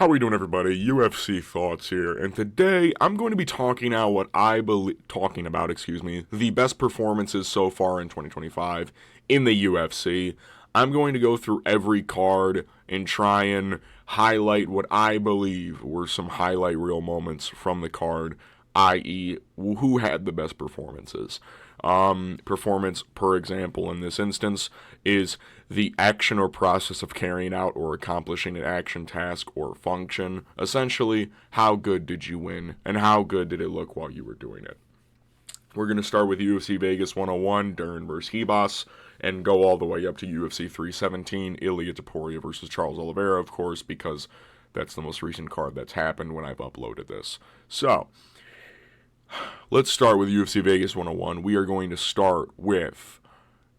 How we doing, everybody? UFC Thoughts here, and today I'm going to be talking about the best performances so far in 2025 in the UFC. I'm going to go through every card and try and highlight what I believe were some highlight reel moments from the card, i.e., who had the best performances. Performance, per example, in this instance, is the action or process of carrying out or accomplishing an action, task, or function. Essentially, how good did you win, and how good did it look while you were doing it? We're going to start with UFC Vegas 101, Dern vs. Hebos, and go all the way up to UFC 317, Ilia Topuria versus Charles Oliveira, of course, because that's the most recent card that's happened when I've uploaded this. So, let's start with UFC Vegas 101. We are going to start with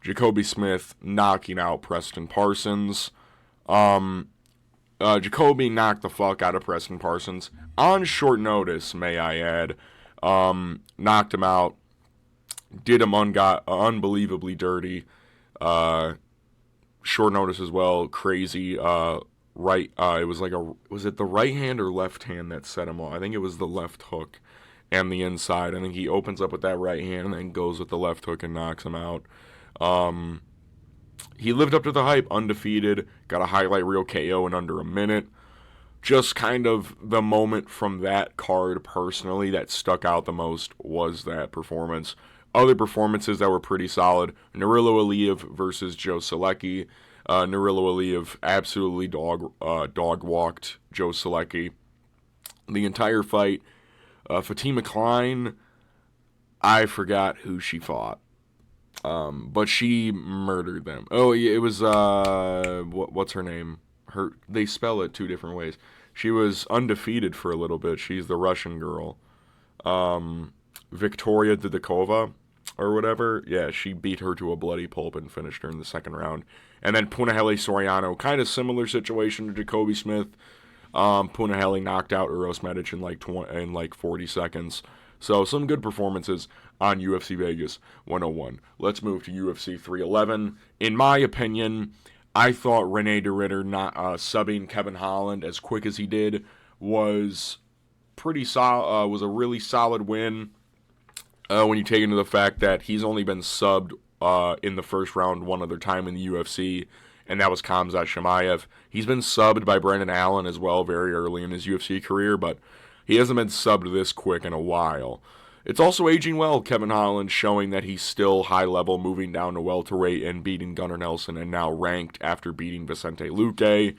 Jacoby Smith knocking out Preston Parsons. Jacoby knocked the fuck out of Preston Parsons on short notice, may I add. Knocked him out, did him unbelievably dirty. Short notice as well, crazy. It was was it the right hand or left hand that set him off? I think it was the left hook and the inside. I think he opens up with that right hand and then goes with the left hook and knocks him out. He lived up to the hype, undefeated, got a highlight reel KO in under a minute. Just kind of the moment from that card, personally, that stuck out the most was that performance. Other performances that were pretty solid, Nurilo Aliyev versus Joe Selecki. Nurilo Aliyev absolutely dog-walked Joe Selecki the entire fight. Fatima Klein, I forgot who she fought. But she murdered them. Oh, yeah, it was, what's her name? They spell it two different ways. She was undefeated for a little bit. She's the Russian girl. Victoria Didakova, or whatever. Yeah, she beat her to a bloody pulp and finished her in the second round. And then Punahele Soriano, kind of similar situation to Jacoby Smith. Punahele knocked out Uros Medic in like 40 seconds. So some good performances on UFC Vegas 101. Let's move to UFC 311. In my opinion, I thought Rene DeRitter not subbing Kevin Holland as quick as he did was pretty solid. Was a really solid win. When you take into the fact that he's only been subbed in the first round one other time in the UFC, and that was Khamzat Chimaev. He's been subbed by Brendan Allen as well very early in his UFC career, but he hasn't been subbed this quick in a while. It's also aging well, Kevin Holland, showing that he's still high level, moving down to welterweight and beating Gunnar Nelson, and now ranked after beating Vicente Luque.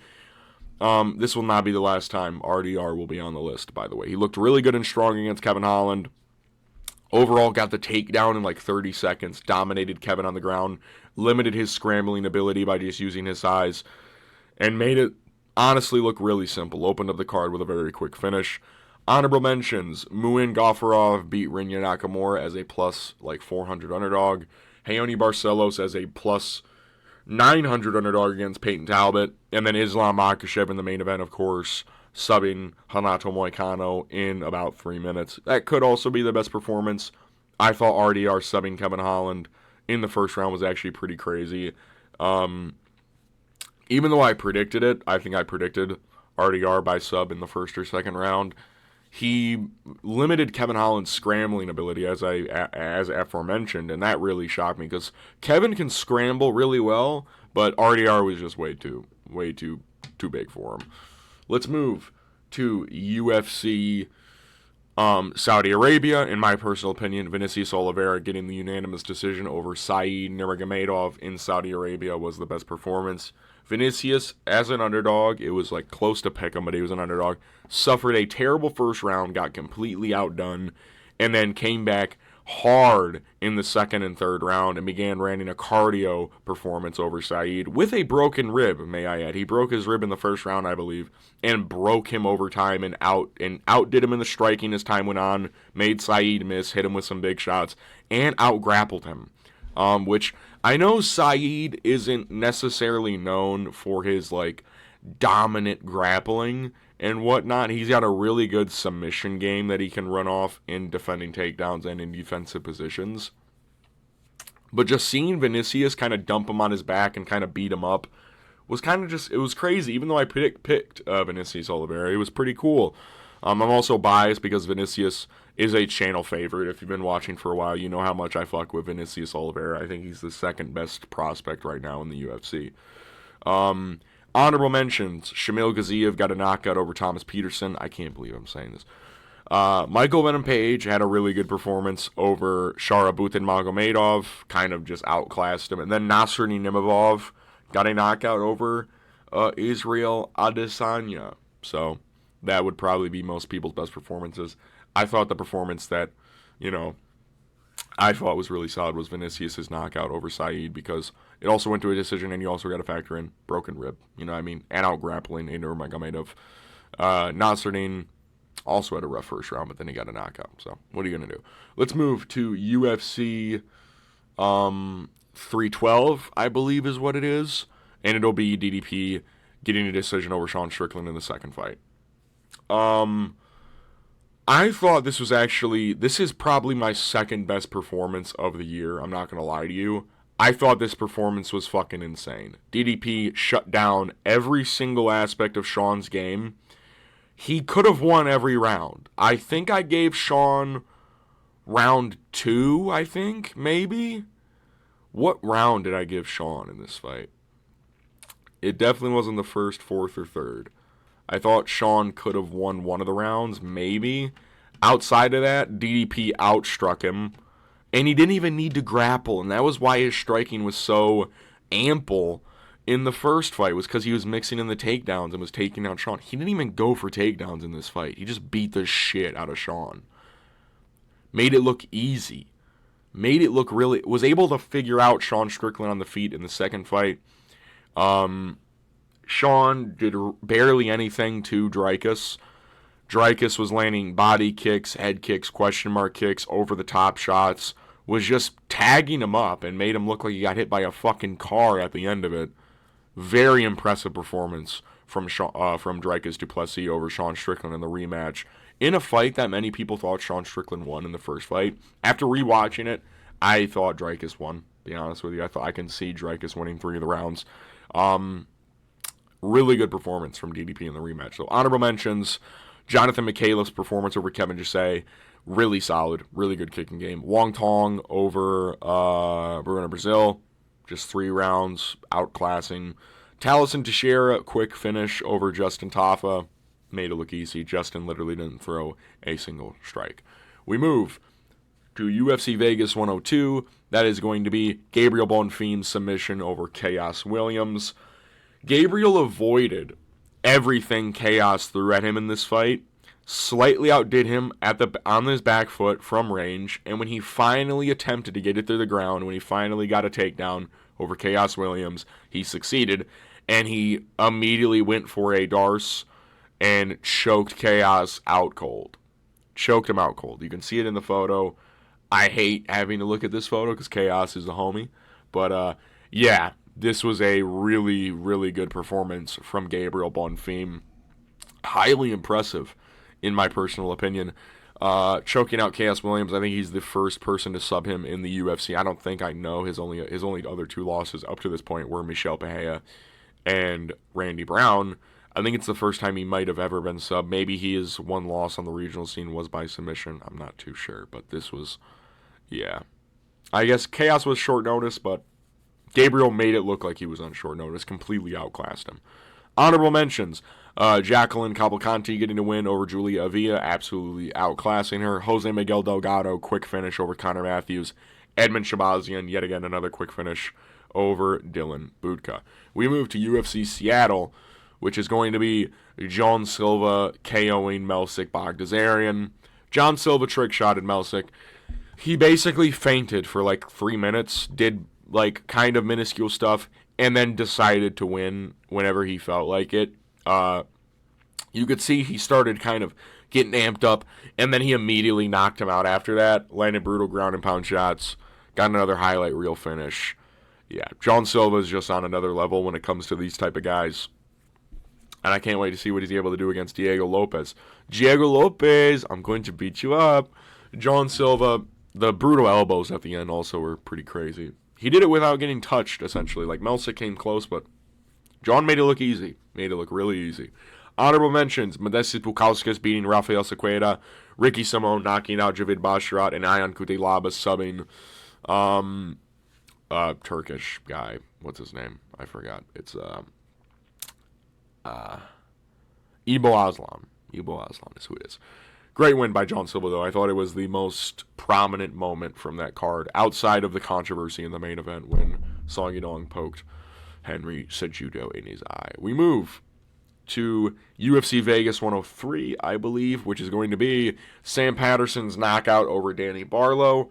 This will not be the last time RDR will be on the list, by the way. He looked really good and strong against Kevin Holland. Overall, got the takedown in like 30 seconds, dominated Kevin on the ground, limited his scrambling ability by just using his size, and made it honestly look really simple. Opened up the card with a very quick finish. Honorable mentions, Muin Gafurov beat Rinya Nakamura as a plus like 400 underdog. Hayoni Barcelos as a plus 900 underdog against Peyton Talbot. And then Islam Makhachev in the main event, of course, subbing Hanato Moicano in about 3 minutes. That could also be the best performance. I thought RDR subbing Kevin Holland in the first round was actually pretty crazy. Even though I predicted it, I think I predicted RDR by sub in the first or second round. He limited Kevin Holland's scrambling ability, as aforementioned, and that really shocked me because Kevin can scramble really well, but RDR was just way too big for him. Let's move to UFC Saudi Arabia. In my personal opinion, Vinicius Oliveira getting the unanimous decision over Saeed Nurmagomedov in Saudi Arabia was the best performance. Vinicius, as an underdog, it was like close to pick him, but he was an underdog, suffered a terrible first round, got completely outdone, and then came back hard in the second and third round and began running a cardio performance over Saeed with a broken rib, may I add. He broke his rib in the first round, I believe, and broke him over time and outdid him in the striking as time went on, made Saeed miss, hit him with some big shots, and out-grappled him. Which I know Saeed isn't necessarily known for his like dominant grappling and whatnot. He's got a really good submission game that he can run off in defending takedowns and in defensive positions. But just seeing Vinicius kind of dump him on his back and kind of beat him up was kind of just, it was crazy. Even though I picked Vinicius Oliveira, it was pretty cool. I'm also biased because Vinicius is a channel favorite. If you've been watching for a while, you know how much I fuck with Vinicius Oliveira. I think he's the second best prospect right now in the UFC. Honorable mentions, Shamil Gaziev got a knockout over Thomas Peterson. I can't believe I'm saying this. Michael Venom Page had a really good performance over Sharabutin Magomedov, kind of just outclassed him. And then Nasruddin Nimavov got a knockout over Israel Adesanya. So that would probably be most people's best performances. I thought the performance that, I thought was really solid was Vinicius' knockout over Saeed, because it also went to a decision, and you also got to factor in broken rib, and out grappling Ainur Magomedov. Nasruddin also had a rough first round, but then he got a knockout. So what are you going to do? Let's move to UFC 312, I believe is what it is. And it'll be DDP getting a decision over Sean Strickland in the second fight. I thought this is probably my second best performance of the year. I'm not going to lie to you. I thought this performance was fucking insane. DDP shut down every single aspect of Sean's game. He could have won every round. I think I gave Sean round 2, I think, maybe? What round did I give Sean in this fight? It definitely wasn't the first, fourth, or third. I thought Sean could have won one of the rounds, maybe. Outside of that, DDP outstruck him. And he didn't even need to grapple. And that was why his striking was so ample in the first fight, was because he was mixing in the takedowns and was taking out Sean. He didn't even go for takedowns in this fight. He just beat the shit out of Sean. Made it look easy. Made it look really... Was able to figure out Sean Strickland on the feet in the second fight. Sean did barely anything to Dricus. Dricus was landing body kicks, head kicks, question mark kicks, over-the-top shots. Was just tagging him up and made him look like he got hit by a fucking car at the end of it. Very impressive performance from Dricus du Plessis over Sean Strickland in the rematch. In a fight that many people thought Sean Strickland won in the first fight. After rewatching it, I thought Dricus won, to be honest with you. I can see Dricus winning 3 of the rounds. Really good performance from DDP in the rematch. So honorable mentions, Jonathan McCaleb's performance over Kevin Gisay, really solid, really good kicking game. Wong Tong over Bruno Brazil, just 3 rounds, outclassing. Taliesin Teixeira, quick finish over Justin Tafa, made it look easy. Justin literally didn't throw a single strike. We move to UFC Vegas 102. That is going to be Gabriel Bonfim's submission over Chaos Williams. Gabriel avoided everything Chaos threw at him in this fight, slightly outdid him on his back foot from range, and when he finally attempted to get it through the ground, when he finally got a takedown over Chaos Williams, he succeeded, and he immediately went for a Darce and choked Chaos out cold. Choked him out cold. You can see it in the photo. I hate having to look at this photo because Chaos is the homie, but yeah. This was a really, really good performance from Gabriel Bonfim. Highly impressive, in my personal opinion. Choking out Chaos Williams, I think he's the first person to sub him in the UFC. I don't think I know his only other 2 losses up to this point were Michel Pereira and Randy Brown. I think it's the first time he might have ever been sub. Maybe his one loss on the regional scene was by submission. I'm not too sure, but this was, yeah. I guess Chaos was short notice, but Gabriel made it look like he was on short notice, completely outclassed him. Honorable mentions, Jacqueline Cavalcanti getting a win over Julia Avila, absolutely outclassing her. Jose Miguel Delgado, quick finish over Connor Matthews. Edmund Shabazian, yet again another quick finish over Dylan Budka. We move to UFC Seattle, which is going to be John Silva KOing Melsik Baghdasaryan. John Silva trick-shotted Melsik. He basically fainted for like 3 minutes, did like kind of minuscule stuff, and then decided to win whenever he felt like it. You could see he started kind of getting amped up, and then he immediately knocked him out after that. Landed brutal ground and pound shots. Got another highlight reel finish. Yeah, John Silva is just on another level when it comes to these type of guys. And I can't wait to see what he's able to do against Diego Lopez. Diego Lopez, I'm going to beat you up. John Silva, the brutal elbows at the end also were pretty crazy. He did it without getting touched, essentially. Like, Melsik came close, but John made it look easy. Made it look really easy. Honorable mentions, Modestas Bukauskas beating Rafael Sequeira, Ricky Simon knocking out Javid Basharat, and Ayhan Kutelaba subbing Turkish guy. What's his name? I forgot. It's Ibo Aslan. Ibo Aslan is who it is. Great win by John Silva, though. I thought it was the most prominent moment from that card, outside of the controversy in the main event when Song Yadong poked Henry Cejudo in his eye. We move to UFC Vegas 103, I believe, which is going to be Sam Patterson's knockout over Danny Barlow.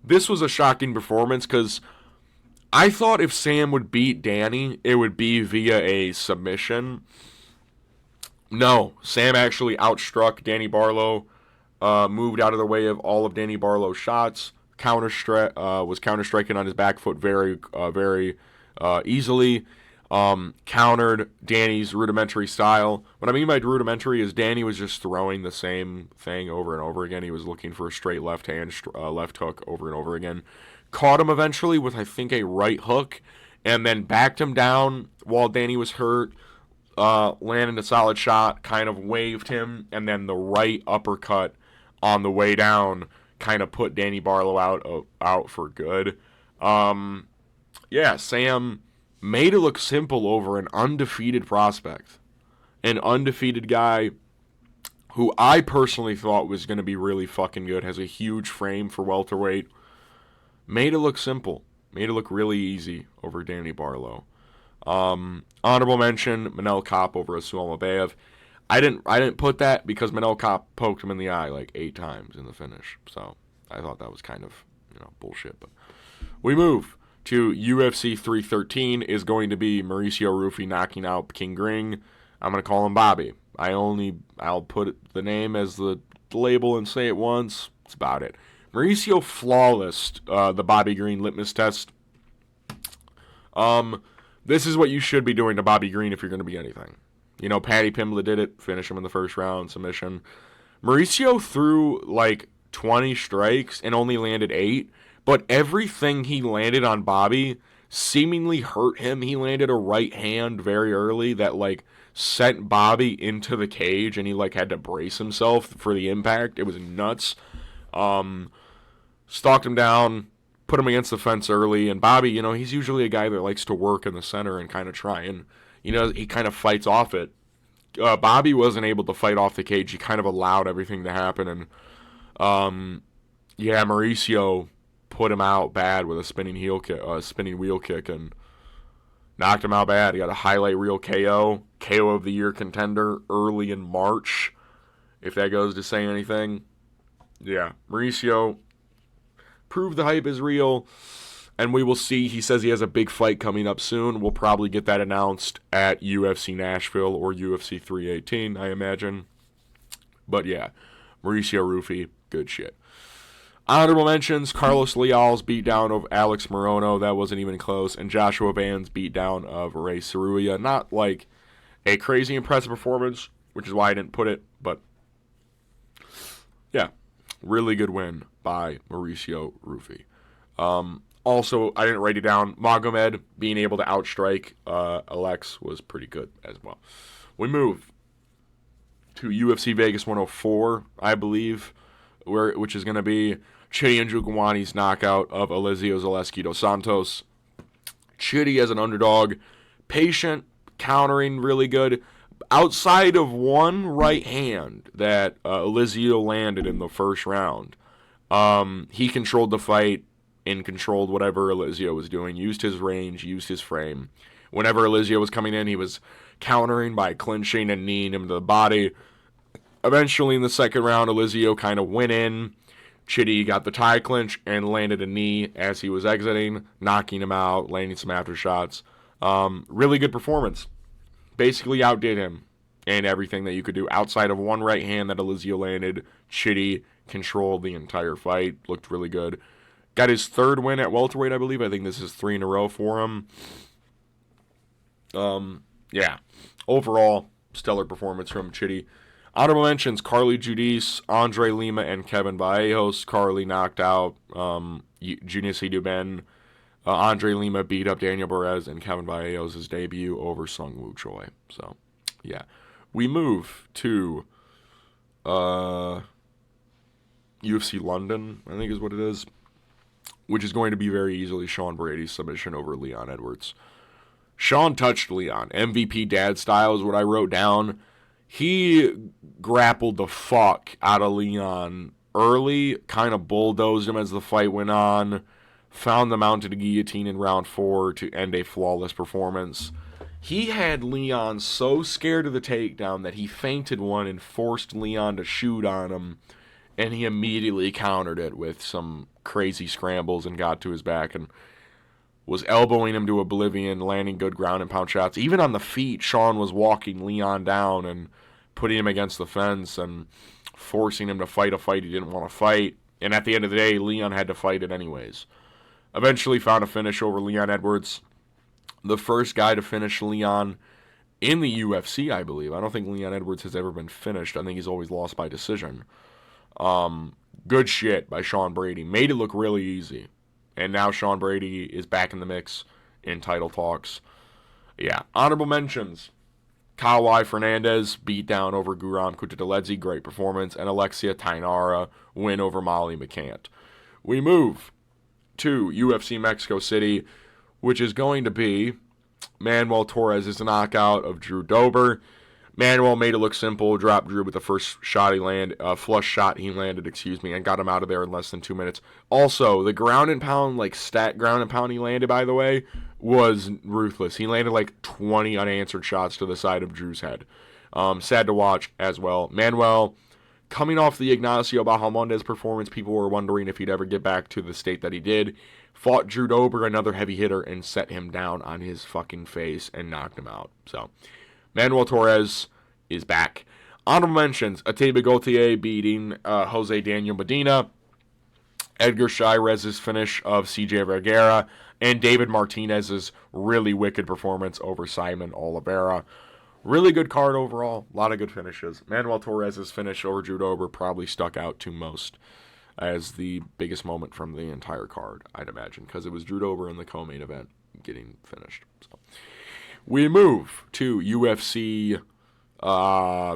This was a shocking performance because I thought if Sam would beat Danny, it would be via a submission. No, Sam actually outstruck Danny Barlow, moved out of the way of all of Danny Barlow's shots, was counter-striking on his back foot very easily, countered Danny's rudimentary style. What I mean by rudimentary is Danny was just throwing the same thing over and over again. He was looking for a straight left hook over and over again. Caught him eventually with, I think, a right hook, and then backed him down while Danny was hurt. Landed a solid shot, kind of waved him, and then the right uppercut on the way down kind of put Danny Barlow out for good. Sam made it look simple over an undefeated prospect. An undefeated guy who I personally thought was going to be really fucking good, has a huge frame for welterweight. Made it look simple. Made it look really easy over Danny Barlow. Honorable mention, Manel Kape over Asuel Mabeyev. I didn't put that because Manel Kape poked him in the eye like 8 times in the finish. So I thought that was kind of, bullshit. But we move to UFC 313 is going to be Mauricio Rufy knocking out King Gring. I'm going to call him Bobby. I'll put the name as the label and say it once. That's about it. Mauricio flawless the Bobby Green litmus test. This is what you should be doing to Bobby Green if you're going to be anything. Paddy Pimblett did it. Finish him in the first round, submission. Mauricio threw like 20 strikes and only landed 8. But everything he landed on Bobby seemingly hurt him. He landed a right hand very early that sent Bobby into the cage, and he had to brace himself for the impact. It was nuts. Stalked him down. Put him against the fence early, and Bobby, he's usually a guy that likes to work in the center and kind of try and, he kind of fights off it. Bobby wasn't able to fight off the cage. He kind of allowed everything to happen, and, Mauricio put him out bad with a spinning wheel kick, and knocked him out bad. He got a highlight reel KO of the year contender early in March, if that goes to say anything. Yeah, Mauricio prove the hype is real, and we will see. He says he has a big fight coming up soon. We'll probably get that announced at UFC Nashville or UFC 318, I imagine. But yeah, Mauricio Rufy, good shit. Honorable mentions, Carlos Leal's beatdown of Alex Morono. That wasn't even close. And Joshua Van's beatdown of Ray Saruya. Not a crazy impressive performance, which is why I didn't put it. But yeah, really good win by Mauricio Rufy. Also, I didn't write it down. Magomed being able to outstrike Alex was pretty good as well. We move to UFC Vegas 104, I believe, which is going to be Chidi Njokuani's knockout of Elizeu Zaleski dos Santos. Chidi as an underdog, patient, countering really good. Outside of one right hand that Elizeu landed in the first round, he controlled the fight and controlled whatever Elizeu was doing, used his range, used his frame. Whenever Elizeu was coming in, he was countering by clinching and kneeing him to the body. Eventually, in the second round, Elizeu kind of went in. Chidi got the tie clinch and landed a knee as he was exiting, knocking him out, landing some after shots. Really good performance. Basically outdid him in everything that you could do. Outside of one right hand that Elizeu landed, Chidi controlled the entire fight. Looked really good. Got his third win at welterweight, I believe. I think this is 3 in a row for him. Overall, stellar performance from Chidi. Honorable mentions, Carly Judice, Andre Lima, and Kevin Vallejos. Carly knocked out Junior Duben Andre Lima beat up Daniel Perez in Kevin Vallejo's debut over Sung Woo Choi. So, yeah. We move to UFC London, I think is what it is, which is going to be very easily Sean Brady's submission over Leon Edwards. Sean touched Leon. MVP dad style is what I wrote down. He grappled the fuck out of Leon early, kind of bulldozed him as the fight went on, found the mounted guillotine in round 4 to end a flawless performance. He had Leon so scared of the takedown that he feinted one and forced Leon to shoot on him, and he immediately countered it with some crazy scrambles and got to his back and was elbowing him to oblivion, landing good ground and pound shots. Even on the feet, Sean was walking Leon down and putting him against the fence and forcing him to fight a fight he didn't want to fight. And at the end of the day, Leon had to fight it anyways. Eventually found a finish over Leon Edwards. The first guy to finish Leon in the UFC, I believe. I don't think Leon Edwards has ever been finished. I think he's always lost by decision. Good shit by Sean Brady. Made it look really easy. And now Sean Brady is back in the mix in title talks. Yeah. Honorable mentions. Kawhi Fernandez beat down over Guram Kutateledze. Great performance. And Alexia Tainara win over Molly McCant. We move to UFC Mexico City, which is going to be Manuel Torres' knockout of Drew Dober. Manuel made it look simple, dropped Drew with the first shot he landed, flush shot he landed, and got him out of there in less than 2 minutes. Also, the ground and pound, like stat ground and pound he landed, by the way, was ruthless. He landed like 20 unanswered shots to the side of Drew's head. Sad to watch as well. Manuel, coming off the Ignacio Bahamondes performance, people were wondering if he'd ever get back to the state that he did. Fought Drew Dober, another heavy hitter, and set him down on his fucking face and knocked him out. So, Manuel Torres is back. Honorable mentions, Ateba Gauthier beating Jose Daniel Medina, Edgar Chairez's finish of CJ Vergara, and David Martinez's really wicked performance over Simon Oliveira. Really good card overall. A lot of good finishes. Manuel Torres' finish over Drew Dober probably stuck out to most as the biggest moment from the entire card, I'd imagine, because it was Drew Dober in the co-main event getting finished. So, we move to UFC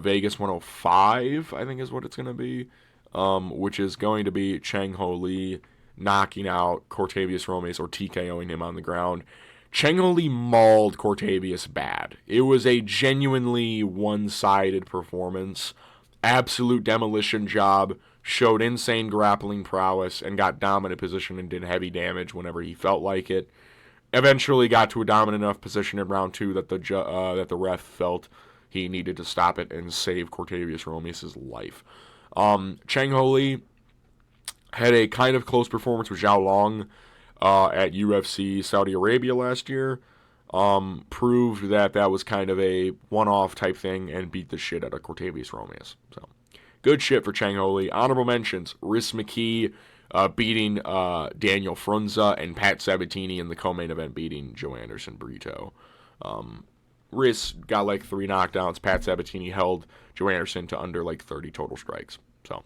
Vegas 105, I think is what it's going to be, which is going to be Chang Ho Lee knocking out Cortavius Romes or TKOing him on the ground. Chang Ho Lee mauled Cortavius bad. It was a genuinely one-sided performance. Absolute demolition job. Showed insane grappling prowess and got dominant position and did heavy damage whenever he felt like it. Eventually got to a dominant enough position in round 2 that the ref felt he needed to stop it and save Cortavius Romes' life. Chang Ho Lee had a kind of close performance with Zhao Long at UFC Saudi Arabia last year. Proved that was kind of a one-off type thing and beat the shit out of Cortavius Romes. So, good shit for Chang Ho Lee. Honorable mentions, Rhys McKee beating Daniel Frunza and Pat Sabatini in the co-main event beating Joe Anderson Brito. Rhys got like 3 knockdowns. Pat Sabatini held Joe Anderson to under like 30 total strikes. So,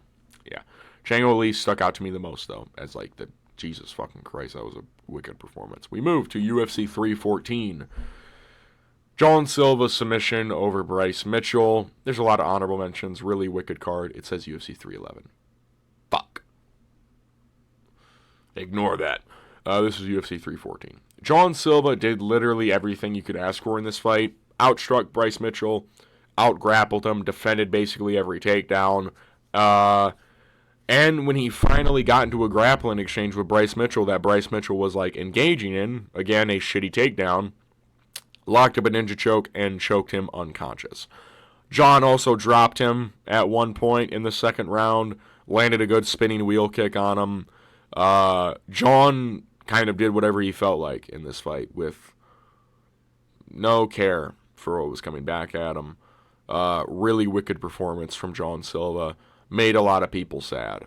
yeah. Chang Ho Lee stuck out to me the most, though, as like the Jesus fucking Christ, that was a wicked performance. We move to UFC 314. John Silva submission over Bryce Mitchell. There's a lot of honorable mentions. Really wicked card. It says UFC 311. Fuck. Ignore that. This is UFC 314. John Silva did literally everything you could ask for in this fight. Outstruck Bryce Mitchell. Outgrappled him. Defended basically every takedown. And when he finally got into a grappling exchange with Bryce Mitchell that Bryce Mitchell was like engaging in, again, a shitty takedown, locked up a ninja choke and choked him unconscious. John also dropped him at one point in the second round, landed a good spinning wheel kick on him. John kind of did whatever he felt like in this fight with no care for what was coming back at him. Really wicked performance from John Silva. Made a lot of people sad.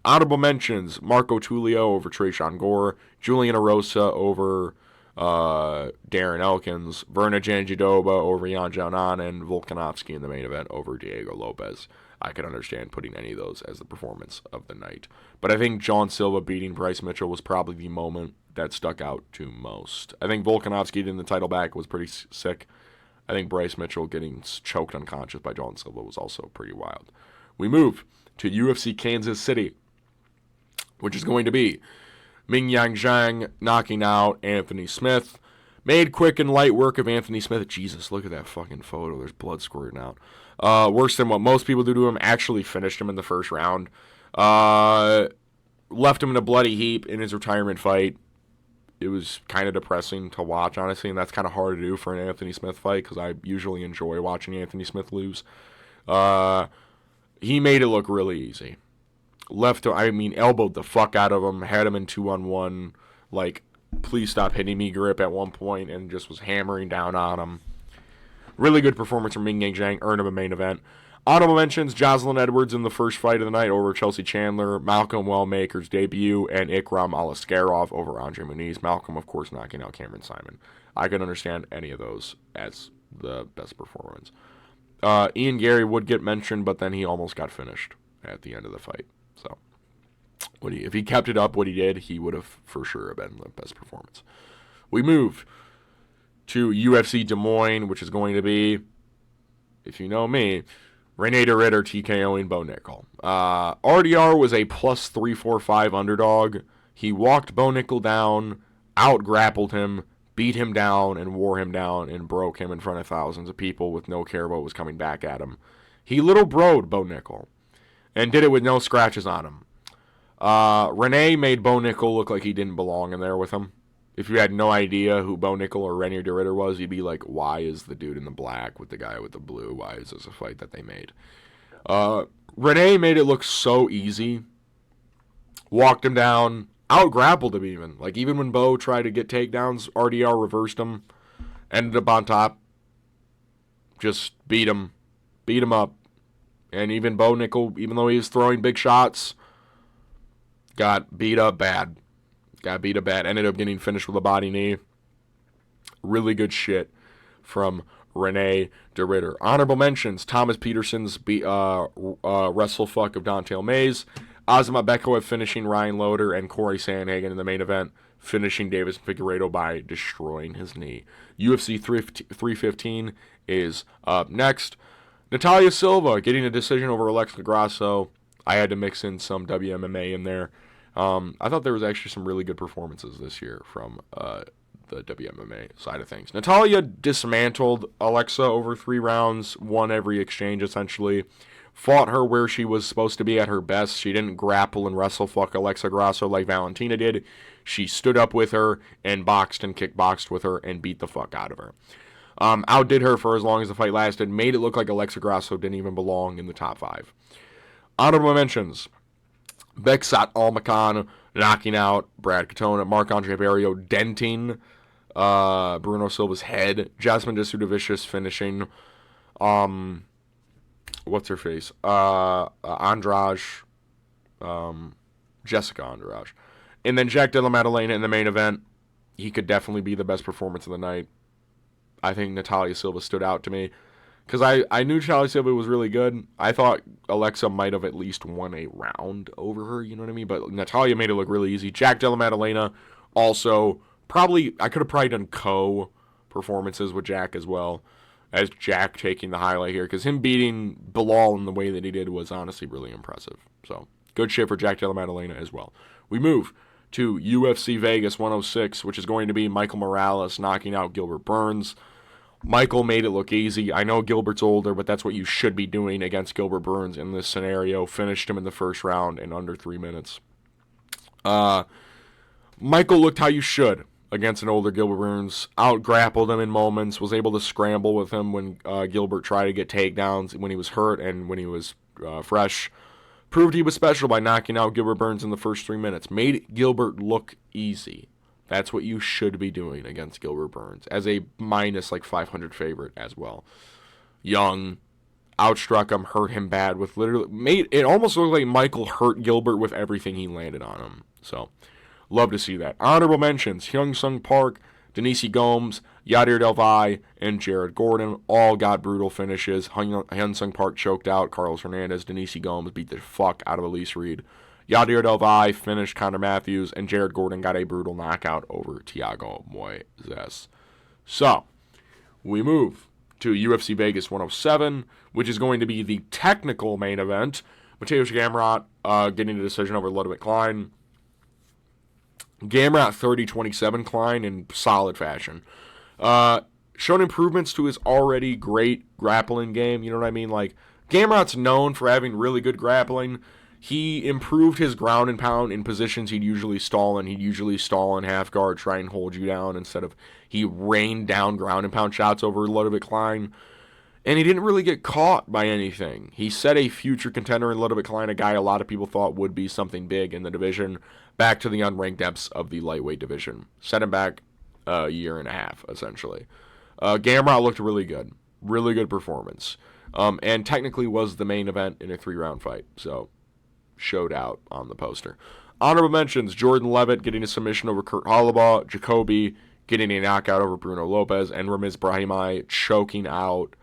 Honorable mentions, Marco Tulio over Trayshawn Gore, Julian Erosa over Darren Elkins, Verna Jandiroba over Jan Jalnan, and Volkanovski in the main event over Diego Lopez. I could understand putting any of those as the performance of the night. But I think John Silva beating Bryce Mitchell was probably the moment that stuck out to most. I think Volkanovski getting the title back was pretty sick. I think Bryce Mitchell getting choked unconscious by John Silva was also pretty wild. We move to UFC Kansas City, which is going to be Ming Yang Zhang knocking out Anthony Smith. Made quick and light work of Anthony Smith. Jesus, look at that fucking photo. There's blood squirting out. Worse than what most people do to him. Actually finished him in the first round. Left him in a bloody heap in his retirement fight. It was kind of depressing to watch, honestly, and that's kind of hard to do for an Anthony Smith fight because I usually enjoy watching Anthony Smith lose. He made it look really easy. Elbowed the fuck out of him, had him in 2-on-1, like, please stop hitting me grip at one point, and just was hammering down on him. Really good performance from Ming Yang Zhang, earned him a main event. Honorable mentions, Jocelyn Edwards in the first fight of the night over Chelsea Chandler, Malcolm Wellmaker's debut, and Ikram Alaskarov over Andre Muniz. Malcolm, of course, knocking out Cameron Simon. I can understand any of those as the best performance. Ian Gary would get mentioned, but then he almost got finished at the end of the fight. So, if he kept it up what he did, he would have for sure been the best performance. We move to UFC Des Moines, which is going to be, if you know me, Rene de Ridder TKOing Bo Nickel. RDR was a plus 345 underdog. He walked Bo Nickel down, out-grappled him, beat him down, and wore him down, and broke him in front of thousands of people with no care what was coming back at him. He little broed Bo Nickel, and did it with no scratches on him. Rene made Bo Nickel look like he didn't belong in there with him. If you had no idea who Bo Nickel or Rene de Ridder was, you'd be like, why is the dude in the black with the guy with the blue? Why is this a fight that they made? Rene made it look so easy. Walked him down. Out-grappled him even. Like, even when Bo tried to get takedowns, RDR reversed him. Ended up on top. Just beat him. Beat him up. And even Bo Nickel, even though he was throwing big shots, got beat up bad. Ended up getting finished with a body knee. Really good shit from Rene de Ridder. Honorable mentions, Thomas Peterson's wrestlefuck of Don'Tale Mays. Azamat Bekaev finishing Ryan Loder, and Corey Sandhagen in the main event, finishing Davis Figueiredo by destroying his knee. UFC 315 is up next. Natalia Silva getting a decision over Alexa Grasso. I had to mix in some WMMA in there. I thought there was actually some really good performances this year from the WMMA side of things. Natalia dismantled Alexa over 3 rounds, won every exchange essentially, fought her where she was supposed to be at her best. She didn't grapple and wrestle fuck Alexa Grasso like Valentina did. She stood up with her and boxed and kickboxed with her and beat the fuck out of her. Outdid her for as long as the fight lasted, made it look like Alexa Grasso didn't even belong in the top 5. Honorable mentions, Beksat Almakan knocking out Brad Katona, Marc-Andre Barrio denting Bruno Silva's head, Jasmine Jasudavicius finishing, what's her face, Andrade, Jessica Andrade. And then Jack Della Maddalena in the main event. He could definitely be the best performance of the night. I think Natalia Silva stood out to me. Because I knew Natalia Silva was really good. I thought Alexa might have at least won a round over her, you know what I mean? But Natalia made it look really easy. Jack Della Maddalena also I could have probably done co-performances with Jack as well, as Jack taking the highlight here. Because him beating Bilal in the way that he did was honestly really impressive. So, good shit for Jack Della Maddalena as well. We move to UFC Vegas 106, which is going to be Michael Morales knocking out Gilbert Burns. Michael made it look easy. I know Gilbert's older, but that's what you should be doing against Gilbert Burns in this scenario. Finished him in the first round in under 3 minutes. Michael looked how you should against an older Gilbert Burns. Out-grappled him in moments. Was able to scramble with him when Gilbert tried to get takedowns when he was hurt and when he was fresh. Proved he was special by knocking out Gilbert Burns in the first 3 minutes. Made Gilbert look easy. That's what you should be doing against Gilbert Burns as a minus 500 favorite as well. Young, outstruck him, hurt him bad with literally it almost looked like Michael hurt Gilbert with everything he landed on him. So, love to see that. Honorable mentions: Hyung Sung Park Denise Gomes, Yadir Delvey, and Jared Gordon all got brutal finishes. Hyun-Sung Park choked out Carlos Hernandez. Denise Gomes beat the fuck out of Elise Reed. Yadir Delvey finished Conor Matthews, and Jared Gordon got a brutal knockout over Thiago Moises. So, we move to UFC Vegas 107, which is going to be the technical main event. Mateusz Gamrot getting a decision over Ludwig Klein. Gamrot 30-27 Klein in solid fashion. Shown improvements to his already great grappling game. You know what I mean? Like, Gamrot's known for having really good grappling. He improved his ground and pound in positions he'd usually stall in. He'd usually stall in half guard, try and hold you down instead of he rained down ground and pound shots over Ludwig Klein. And he didn't really get caught by anything. He set a future contender in Ludwig Klein, a guy a lot of people thought would be something big in the division, back to the unranked depths of the lightweight division. Set him back a year and a half, essentially. Gamrot looked really good. Really good performance. And technically was the main event in a 3-round fight. So, showed out on the poster. Honorable mentions, Jordan Levitt getting a submission over Kurt Hollabaugh, Jacoby getting a knockout over Bruno Lopez, and Ramiz Brahimaj choking out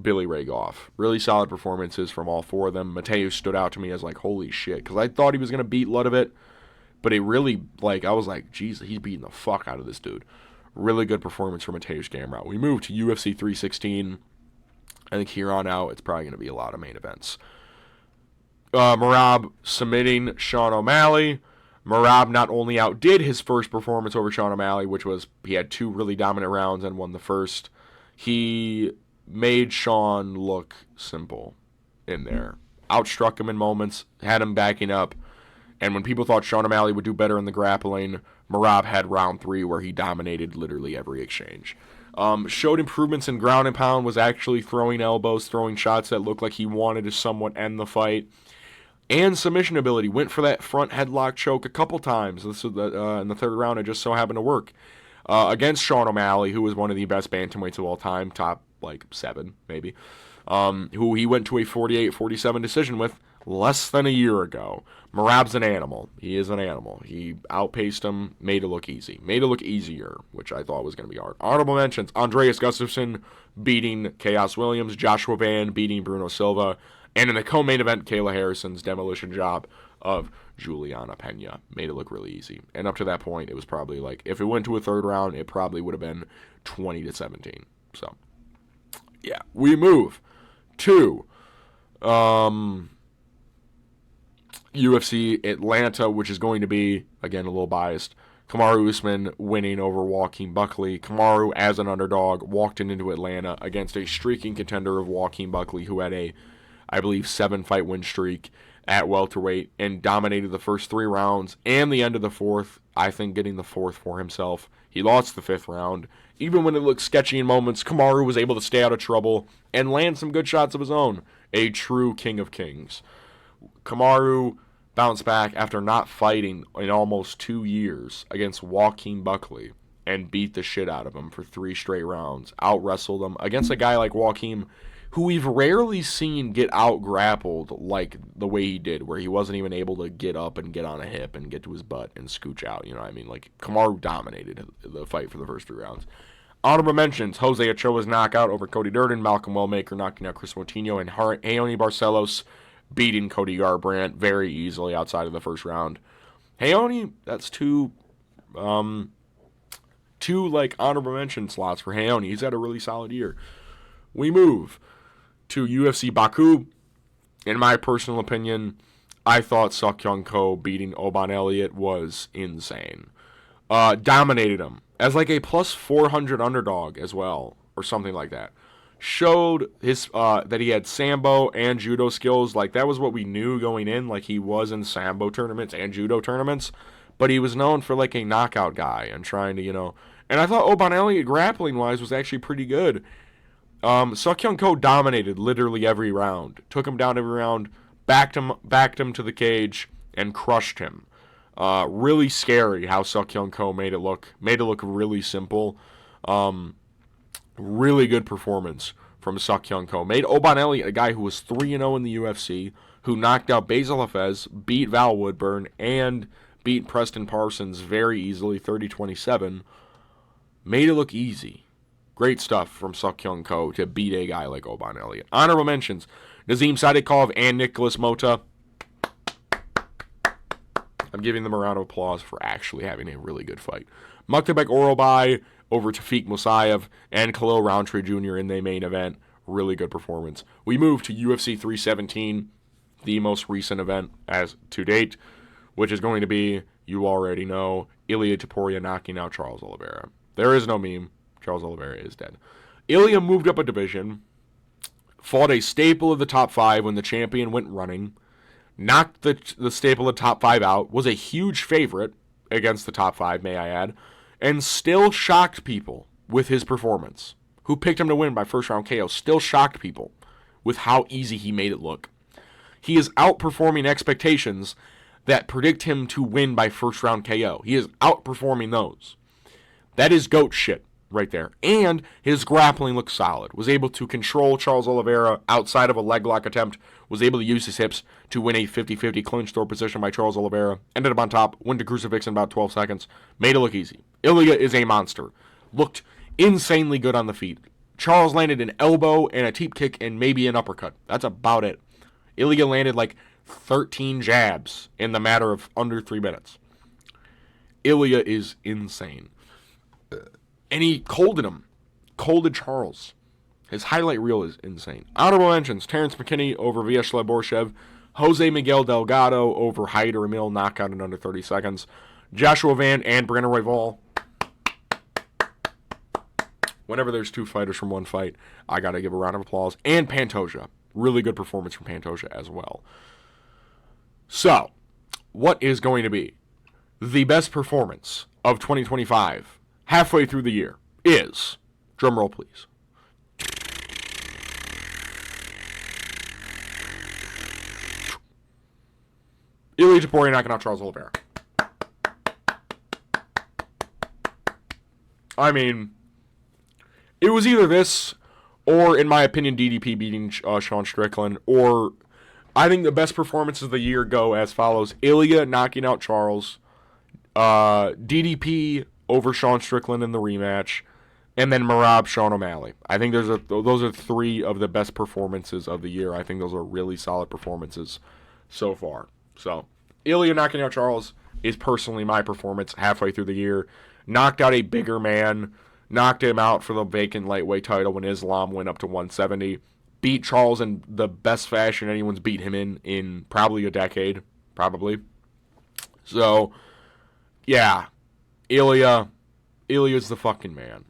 Billy Ray Goff. Really solid performances from all four of them. Mateusz stood out to me as like, holy shit, because I thought he was going to beat Ludovit, but it really, like, I was like, geez, he's beating the fuck out of this dude. Really good performance from Mateusz Gamrot. We move to UFC 316. I think here on out, it's probably going to be a lot of main events. Merab submitting Sean O'Malley. Merab not only outdid his first performance over Sean O'Malley, which was he had 2 really dominant rounds and won the first, he made Sean look simple in there. Outstruck him in moments, had him backing up, and when people thought Sean O'Malley would do better in the grappling, Merab had round 3 where he dominated literally every exchange. Showed improvements in ground and pound, was actually throwing elbows, throwing shots that looked like he wanted to somewhat end the fight. And submission ability. Went for that front headlock choke a couple times. This was in the 3rd round. It just so happened to work. Against Sean O'Malley, who was one of the best bantamweights of all time, top, 7, maybe, who he went to a 48-47 decision with less than a year ago. Merab's an animal. He is an animal. He outpaced him, made it look easy. Made it look easier, which I thought was going to be hard. Honorable mentions, Andreas Gustafsson beating Chaos Williams, Joshua Van beating Bruno Silva, and in the co-main event, Kayla Harrison's demolition job of Juliana Pena. Made it look really easy. And up to that point, it was probably like, if it went to a 3rd round, it probably would have been 20-17. So, yeah. We move to UFC Atlanta, which is going to be, again, a little biased, Kamaru Usman winning over Joaquin Buckley. Kamaru, as an underdog, walked into Atlanta against a streaking contender of Joaquin Buckley, who had a, I believe, 7-fight win streak at welterweight and dominated the first 3 rounds and the end of the 4th, I think getting the 4th for himself. He lost the 5th round. Even when it looked sketchy in moments, Kamaru was able to stay out of trouble and land some good shots of his own. A true king of kings. Kamaru bounced back after not fighting in almost 2 years against Joaquin Buckley and beat the shit out of him for 3 straight rounds. Out-wrestled him against a guy like Joaquin, who we've rarely seen get out-grappled like the way he did, where he wasn't even able to get up and get on a hip and get to his butt and scooch out, you know what I mean? Like, Kamaru dominated the fight for the first 3 rounds. Honorable mentions, Jose Ochoa's knockout over Cody Durden, Malcolm Wellmaker knocking out Chris Moutinho, and Raoni Barcelos beating Cody Garbrandt very easily outside of the first round. Raoni, that's 2 honorable mention slots for Raoni. He's had a really solid year. We move to UFC Baku. In my personal opinion, I thought Seokhyun Ko beating Oban Elliott was insane. Dominated him as like a plus 400 underdog as well, or something like that. Showed his that he had sambo and judo skills. Like, that was what we knew going in. Like, he was in sambo tournaments and judo tournaments, but he was known for like a knockout guy and trying to, And I thought Oban Elliott grappling wise was actually pretty good. Seokhyun Ko dominated literally every round. Took him down every round, backed him to the cage, and crushed him. Really scary how Seokhyun Ko made it look really simple. Really good performance from Seokhyun Ko. Made Oban Elliott, a guy who was 3-0 in the UFC, who knocked out Basil Hafez, beat Val Woodburn, and beat Preston Parsons very easily, 30-27. Made it look easy. Great stuff from Suk-Kyung Ko to beat a guy like Oban Elliott. Honorable mentions, Nazim Sadikov and Nicholas Mota. I'm giving them a round of applause for actually having a really good fight. Muktabek Orobai over Tafiq Musayev and Khalil Roundtree Jr. in the main event. Really good performance. We move to UFC 317, the most recent event as to date, which is going to be, you already know, Ilia Topuria knocking out Charles Oliveira. There is no meme. Charles Oliveira is dead. Ilia moved up a division, fought a staple of the top 5 when the champion went running, knocked the staple of the top 5 out, was a huge favorite against the top 5, may I add, and still shocked people with his performance. Who picked him to win by first round KO, still shocked people with how easy he made it look. He is outperforming expectations that predict him to win by first round KO. He is outperforming those. That is GOAT shit right there. And his grappling looks solid. Was able to control Charles Oliveira outside of a leg lock attempt. Was able to use his hips to win a 50-50 clinch throw position by Charles Oliveira. Ended up on top. Went to crucifix in about 12 seconds. Made it look easy. Ilia is a monster. Looked insanely good on the feet. Charles landed an elbow and a teep kick and maybe an uppercut. That's about it. Ilia landed like 13 jabs in the matter of under 3 minutes. Ilia is insane. And he colded him. Colded Charles. His highlight reel is insane. Honorable mentions, Terrence McKinney over Vyacheslav Borshev. Jose Miguel Delgado over Haider Emil, knockout in under 30 seconds. Joshua Van and Brandon Royval. Whenever there's 2 fighters from one fight, I got to give a round of applause. And Pantoja. Really good performance from Pantoja as well. So, what is going to be the best performance of 2025 halfway through the year is, drumroll please, Ilia Topuria knocking out Charles Oliveira. I mean, it was either this or, in my opinion, DDP beating Sean Strickland, or I think the best performances of the year go as follows. Ilia knocking out Charles, DDP over Sean Strickland in the rematch, and then Merab, Sean O'Malley. I think those are 3 of the best performances of the year. I think those are really solid performances so far. So, Ilia knocking out Charles is personally my performance halfway through the year. Knocked out a bigger man, knocked him out for the vacant lightweight title when Islam went up to 170. Beat Charles in the best fashion anyone's beat him in probably a decade. Probably. So, yeah. Ilia's the fucking man.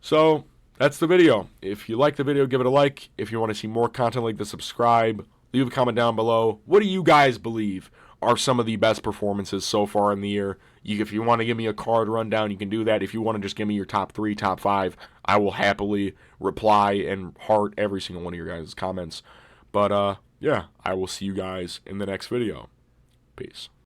So, that's the video. If you like the video, give it a like. If you want to see more content like this, subscribe. Leave a comment down below. What do you guys believe are some of the best performances so far in the year? If you want to give me a card rundown, you can do that. If you want to just give me your top 3, top 5, I will happily reply and heart every single one of your guys' comments. But, yeah, I will see you guys in the next video. Peace.